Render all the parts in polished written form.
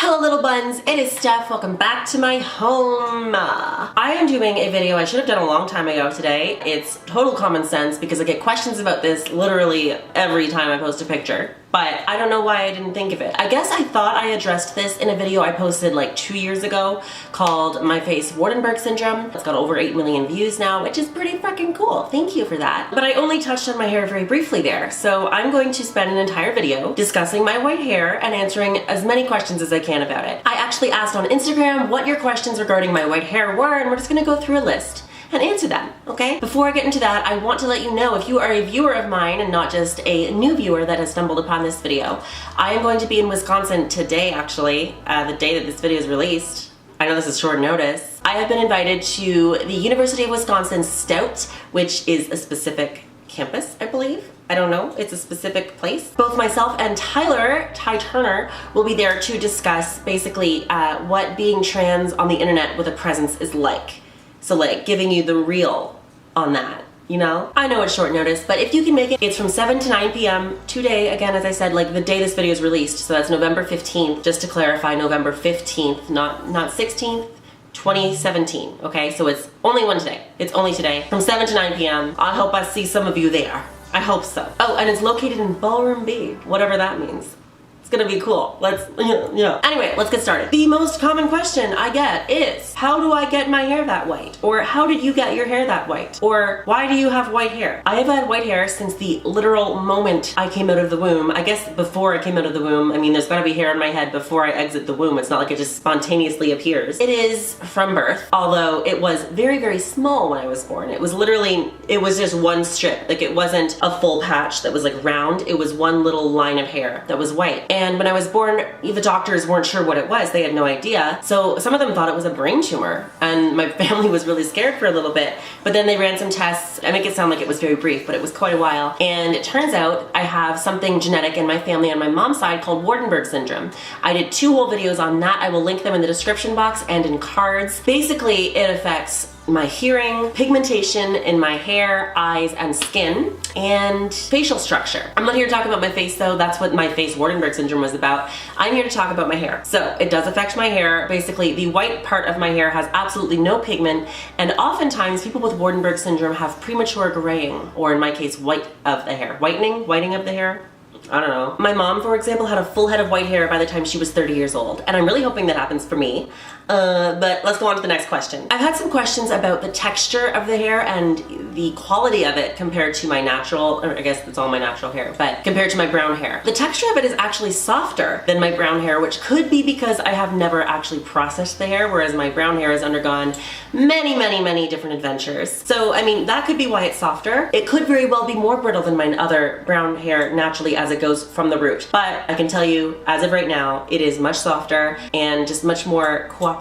Hello little buns, it is Steph. Welcome back to my home. I am doing a video I should have done a long time ago today. It's total common sense because I get questions about this literally every time I post a picture. But I don't know why I didn't think of it. I guess I thought I addressed this in a video I posted like 2 years ago called My Face Waardenburg Syndrome. It's got over 8 million views now, which is pretty freaking cool. Thank you for that. But I only touched on my hair very briefly there. So I'm going to spend an entire video discussing my white hair and answering as many questions as I can about it. I actually asked on Instagram what your questions regarding my white hair were, and we're just gonna go through a list and answer them, okay? Before I get into that, I want to let you know if you are a viewer of mine and not just a new viewer that has stumbled upon this video, I am going to be in Wisconsin today, actually, the day that this video is released. I know this is short notice. I have been invited to the University of Wisconsin Stout, which is a specific campus, I believe. I don't know, it's a specific place. Both myself and Ty Turner, will be there to discuss basically what being trans on the internet with a presence is like. So like giving you the real on that, you know? I know it's short notice, but if you can make it, it's from 7 to 9 p.m. today, again, as I said, like the day this video is released. So that's November 15th, just to clarify, November 15th, not 16th, 2017, okay? So it's only one today. It's only today, from 7 to 9 p.m. I hope I see some of you there. I hope so. Oh, and it's located in Ballroom B, whatever that means. It's gonna be cool. Anyway, let's get started. The most common question I get is, how do I get my hair that white? Or how did you get your hair that white? Or why do you have white hair? I have had white hair since the literal moment I came out of the womb. I guess before I came out of the womb, I mean, there's gotta be hair on my head before I exit the womb. It's not like it just spontaneously appears. It is from birth, although it was very, very small when I was born. It was literally, it was just one strip. Like it wasn't a full patch that was like round. It was one little line of hair that was white. And when I was born, the doctors weren't sure what it was. They had no idea. So some of them thought it was a brain tumor. And my family was really scared for a little bit. But then they ran some tests. I make it sound like it was very brief, but it was quite a while. And it turns out I have something genetic in my family on my mom's side called Waardenburg Syndrome. I did 2 whole videos on that. I will link them in the description box and in cards. Basically, it affects my hearing, pigmentation in my hair, eyes, and skin, and facial structure. I'm not here to talk about my face though. That's what my face Waardenburg syndrome was about. I'm here to talk about my hair. So it does affect my hair. Basically, the white part of my hair has absolutely no pigment, and oftentimes people with Waardenburg syndrome have premature graying, or in my case, white of the hair. Whitening of the hair? I don't know. My mom, for example, had a full head of white hair by the time she was 30 years old, and I'm really hoping that happens for me. But let's go on to the next question. I've had some questions about the texture of the hair and the quality of it compared to my natural, or I guess it's all my natural hair, but compared to my brown hair. The texture of it is actually softer than my brown hair, which could be because I have never actually processed the hair, whereas my brown hair has undergone many, many, many different adventures. So, I mean, that could be why it's softer. It could very well be more brittle than my other brown hair naturally as it goes from the root. But I can tell you, as of right now, it is much softer and just much more cooperative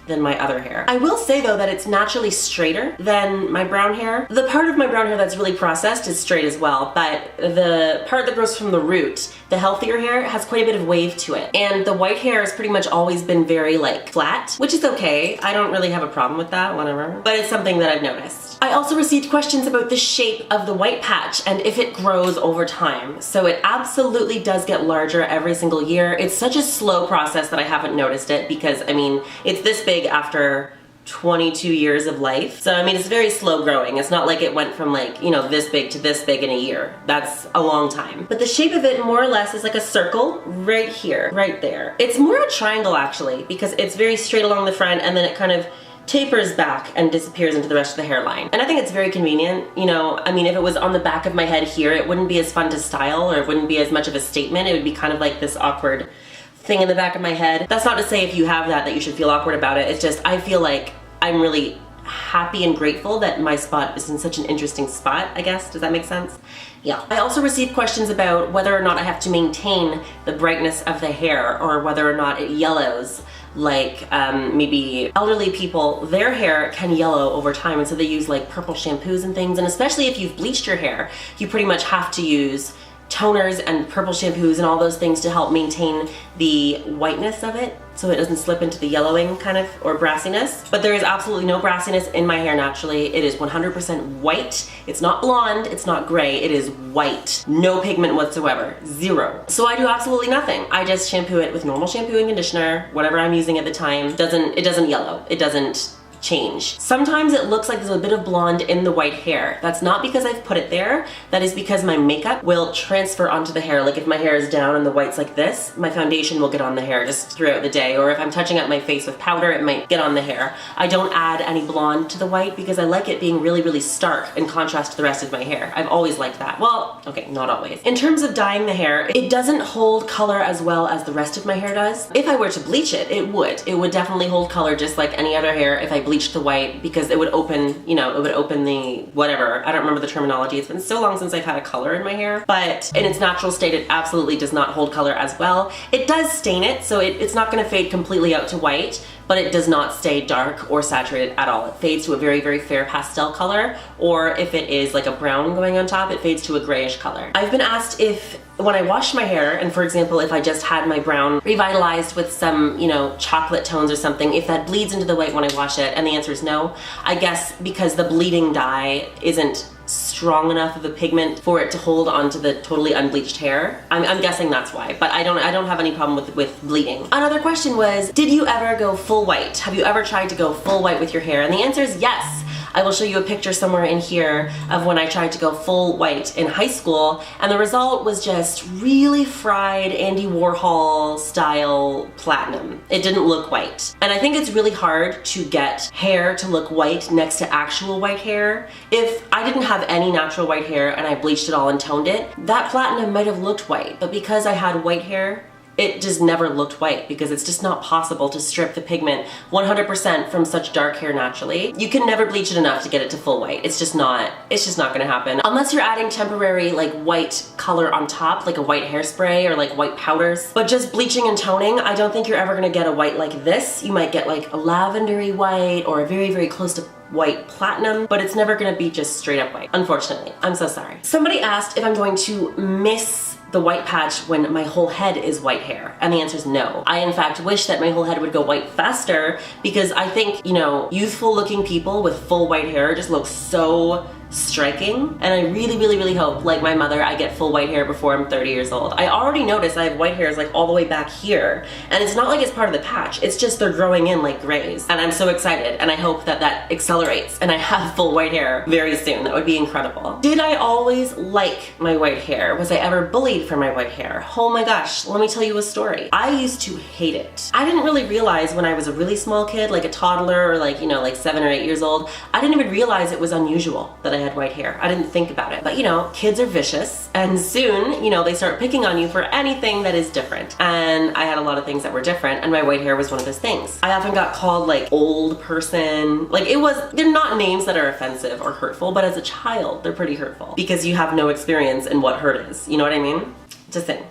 than my other hair. I will say though that it's naturally straighter than my brown hair. The part of my brown hair that's really processed is straight as well, but the part that grows from the root, the healthier hair, has quite a bit of wave to it. And the white hair has pretty much always been very like flat, which is okay. I don't really have a problem with that, whatever. But it's something that I've noticed. I also received questions about the shape of the white patch and if it grows over time. So it absolutely does get larger every single year. It's such a slow process that I haven't noticed it because, I mean, it's this big after 22 years of life. So, I mean, it's very slow growing. It's not like it went from like, you know, this big to this big in a year. That's a long time. But the shape of it more or less is like a circle right here, right there. It's more a triangle actually because it's very straight along the front and then it kind of tapers back and disappears into the rest of the hairline. And I think it's very convenient. You know, I mean, if it was on the back of my head here, it wouldn't be as fun to style or it wouldn't be as much of a statement. It would be kind of like this awkward thing in the back of my head. That's not to say if you have that you should feel awkward about it. It's just, I feel like I'm really happy and grateful that my spot is in such an interesting spot, I guess. Does that make sense? Yeah. I also received questions about whether or not I have to maintain the brightness of the hair or whether or not it yellows. Like maybe elderly people, their hair can yellow over time, and so they use like purple shampoos and things, and especially if you've bleached your hair, you pretty much have to use toners and purple shampoos and all those things to help maintain the whiteness of it so it doesn't slip into the yellowing kind of or brassiness. But there is absolutely no brassiness in my hair naturally. It is 100% white. It's not blonde, it's not gray, it is white. No pigment whatsoever, zero. So I do absolutely nothing. I just shampoo it with normal shampoo and conditioner, whatever I'm using at the time. It doesn't yellow, it doesn't change. Sometimes it looks like there's a bit of blonde in the white hair. That's not because I've put it there. That is because my makeup will transfer onto the hair. Like if my hair is down and the white's like this, my foundation will get on the hair just throughout the day. Or if I'm touching up my face with powder, it might get on the hair. I don't add any blonde to the white because I like it being really, really stark in contrast to the rest of my hair. I've always liked that. Well, okay, not always. In terms of dyeing the hair, it doesn't hold color as well as the rest of my hair does. If I were to bleach it, it would. It would definitely hold color just like any other hair if I bleached the white, because it would open, you know, it would open the whatever. I don't remember the terminology. It's been so long since I've had a color in my hair, but in its natural state, it absolutely does not hold color as well. It does stain it, so it's not gonna fade completely out to white, but it does not stay dark or saturated at all. It fades to a very, very fair pastel color, or if it is like a brown going on top, it fades to a grayish color. I've been asked if when I wash my hair, and for example, if I just had my brown revitalized with some, you know, chocolate tones or something, if that bleeds into the white when I wash it, and the answer is no. I guess because the bleeding dye isn't strong enough of a pigment for it to hold onto the totally unbleached hair. I'm guessing that's why, but I don't have any problem with bleeding. Another question was, did you ever go full white? Have you ever tried to go full white with your hair? And the answer is yes. I will show you a picture somewhere in here of when I tried to go full white in high school, and the result was just really fried Andy Warhol style platinum. It didn't look white. And I think it's really hard to get hair to look white next to actual white hair. If I didn't have any natural white hair and I bleached it all and toned it, that platinum might have looked white, but because I had white hair, it just never looked white because it's just not possible to strip the pigment 100% from such dark hair naturally. You can never bleach it enough to get it to full white. It's just not gonna happen. Unless you're adding temporary like white color on top, like a white hairspray or like white powders. But just bleaching and toning, I don't think you're ever gonna get a white like this. You might get like a lavendery white or a very, very close to white platinum, but it's never gonna be just straight up white, unfortunately. I'm so sorry. Somebody asked if I'm going to miss the white patch when my whole head is white hair, and the answer is no. I in fact wish that my whole head would go white faster because I think, you know, youthful looking people with full white hair just look so striking, and I really, really, really hope, like my mother, I get full white hair before I'm 30 years old. I already noticed I have white hairs like all the way back here, and it's not like it's part of the patch, it's just they're growing in like grays, and I'm so excited, and I hope that that accelerates and I have full white hair very soon. That would be incredible. Did I always like my white hair? Was I ever bullied for my white hair? Oh my gosh, let me tell you a story. I used to hate it. I didn't really realize when I was a really small kid, like a toddler or like, you know, like 7 or 8 years old, I didn't even realize it was unusual that I had white hair. I didn't think about it. But you know, kids are vicious, and soon, you know, they start picking on you for anything that is different. And I had a lot of things that were different, and my white hair was one of those things. I often got called like old person. Like they're not names that are offensive or hurtful, but as a child, they're pretty hurtful because you have no experience in what hurt is. You know what I mean? Just think.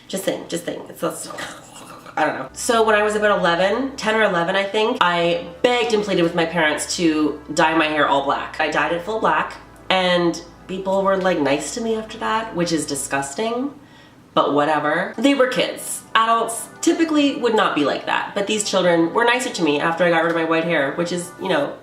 It's so I don't know. So when I was about 10 or 11, I think, I begged and pleaded with my parents to dye my hair all black. I dyed it full black, and people were like nice to me after that, which is disgusting, but whatever. They were kids. Adults typically would not be like that, but these children were nicer to me after I got rid of my white hair, which is, you know,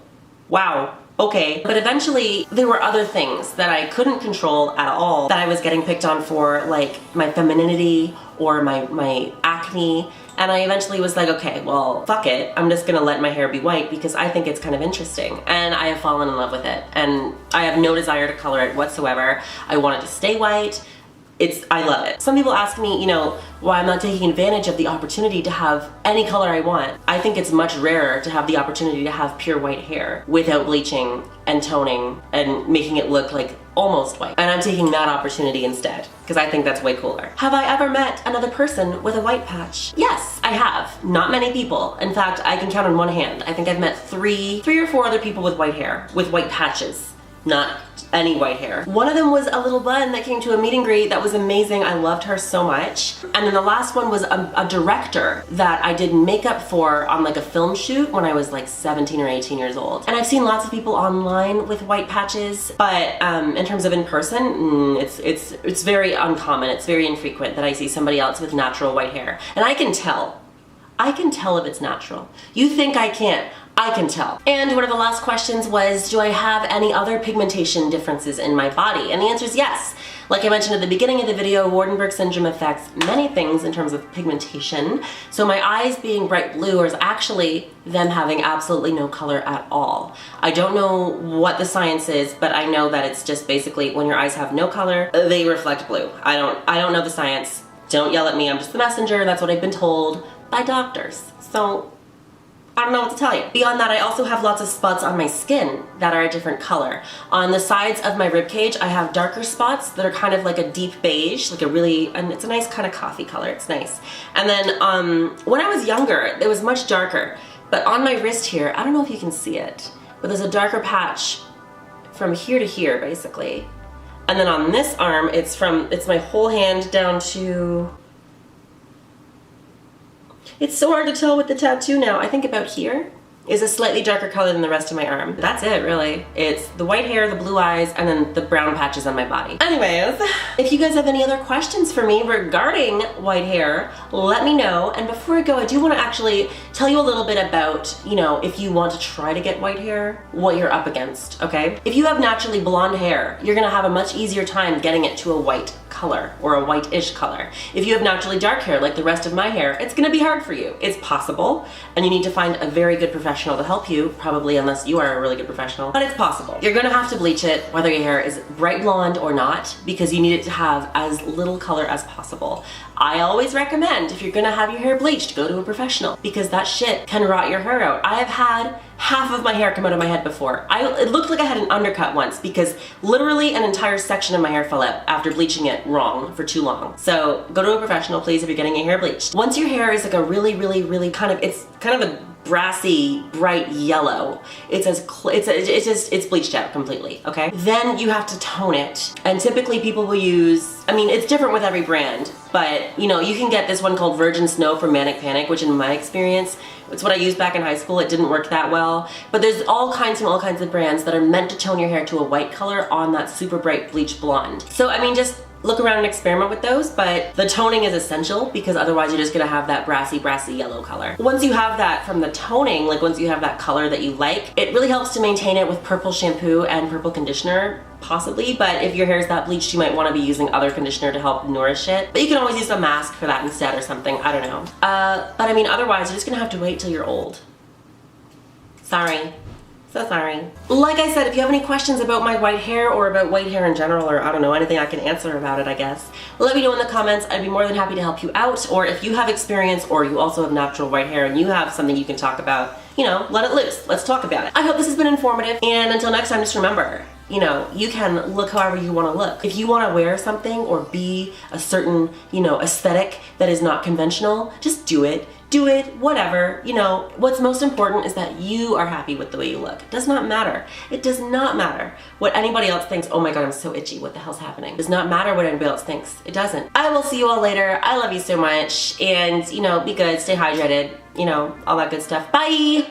wow. Okay, but eventually there were other things that I couldn't control at all that I was getting picked on for, like my femininity or my acne, and I eventually was like, okay, well, fuck it. I'm just gonna let my hair be white because I think it's kind of interesting, and I have fallen in love with it, and I have no desire to color it whatsoever. I want it to stay white. I love it. Some people ask me, you know, why I'm not taking advantage of the opportunity to have any color I want. I think it's much rarer to have the opportunity to have pure white hair without bleaching and toning and making it look like almost white. And I'm taking that opportunity instead because I think that's way cooler. Have I ever met another person with a white patch? Yes, I have. Not many people. In fact, I can count on one hand. I think I've met three or four other people with white hair, with white patches. Not any white hair. One of them was a little bun that came to a meet and greet that was amazing. I loved her so much. And then the last one was a director that I did makeup for on like a film shoot when I was like 17 or 18 years old. And I've seen lots of people online with white patches, but in terms of in person, it's very uncommon. It's very infrequent that I see somebody else with natural white hair. And I can tell. I can tell if it's natural. You think I can't. I can tell. And one of the last questions was, do I have any other pigmentation differences in my body? And the answer is yes. Like I mentioned at the beginning of the video, Waardenburg Syndrome affects many things in terms of pigmentation. So my eyes being bright blue is actually them having absolutely no color at all. I don't know what the science is, but I know that it's just basically when your eyes have no color, they reflect blue. I don't know the science. Don't yell at me, I'm just the messenger. That's what I've been told by doctors. So I don't know what to tell you. Beyond that, I also have lots of spots on my skin that are a different color. On the sides of my rib cage, I have darker spots that are kind of like a deep beige, like and it's a nice kind of coffee color, it's nice. And then when I was younger, it was much darker. But on my wrist here, I don't know if you can see it, but there's a darker patch from here to here, basically. And then on this arm, it's my whole hand down to, it's so hard to tell with the tattoo now. I think about here is a slightly darker color than the rest of my arm. That's it, really. It's the white hair, the blue eyes, and then the brown patches on my body. Anyways, if you guys have any other questions for me regarding white hair, let me know. And before I go, I do want to actually tell you a little bit about, you know, if you want to try to get white hair, what you're up against, okay? If you have naturally blonde hair, you're gonna have a much easier time getting it to a white color or a white-ish color. If you have naturally dark hair like the rest of my hair, it's gonna be hard for you. It's possible, and you need to find a very good professional to help you, probably unless you are a really good professional, but it's possible. You're gonna have to bleach it, whether your hair is bright blonde or not, because you need it to have as little color as possible. I always recommend, if you're gonna have your hair bleached, go to a professional, because that shit can rot your hair out. I have had half of my hair come out of my head before. It looked like I had an undercut once because literally an entire section of my hair fell out after bleaching it wrong for too long. So go to a professional, please, if you're getting your hair bleached. Once your hair is like a really it's kind of a brassy, bright yellow. It's bleached out completely, okay? Then you have to tone it. And typically people will use, I mean, it's different with every brand, but you know, you can get this one called Virgin Snow from Manic Panic, which in my experience, it's what I used back in high school. It didn't work that well. But there's all kinds of brands that are meant to tone your hair to a white color on that super bright bleach blonde. So I mean, just look around and experiment with those, but the toning is essential because otherwise you're just gonna have that brassy yellow color. Once you have that from the toning, like once you have that color that you like, it really helps to maintain it with purple shampoo and purple conditioner, possibly, but if your hair is that bleached, you might wanna be using other conditioner to help nourish it. But you can always use a mask for that instead or something, I don't know. But I mean, otherwise you're just gonna have to wait till you're old. Sorry. So sorry. Like I said, if you have any questions about my white hair or about white hair in general, or I don't know, anything I can answer about it, I guess, let me know in the comments. I'd be more than happy to help you out. Or if you have experience or you also have natural white hair and you have something you can talk about, you know, let it loose. Let's talk about it. I hope this has been informative. And until next time, just remember, you know, you can look however you want to look. If you want to wear something or be a certain, you know, aesthetic that is not conventional, just do it. Do it, whatever. You know, what's most important is that you are happy with the way you look. It does not matter. It does not matter what anybody else thinks. Oh my god, I'm so itchy. What the hell's happening? It does not matter what anybody else thinks. It doesn't. I will see you all later. I love you so much. And, you know, be good, stay hydrated, you know, all that good stuff. Bye!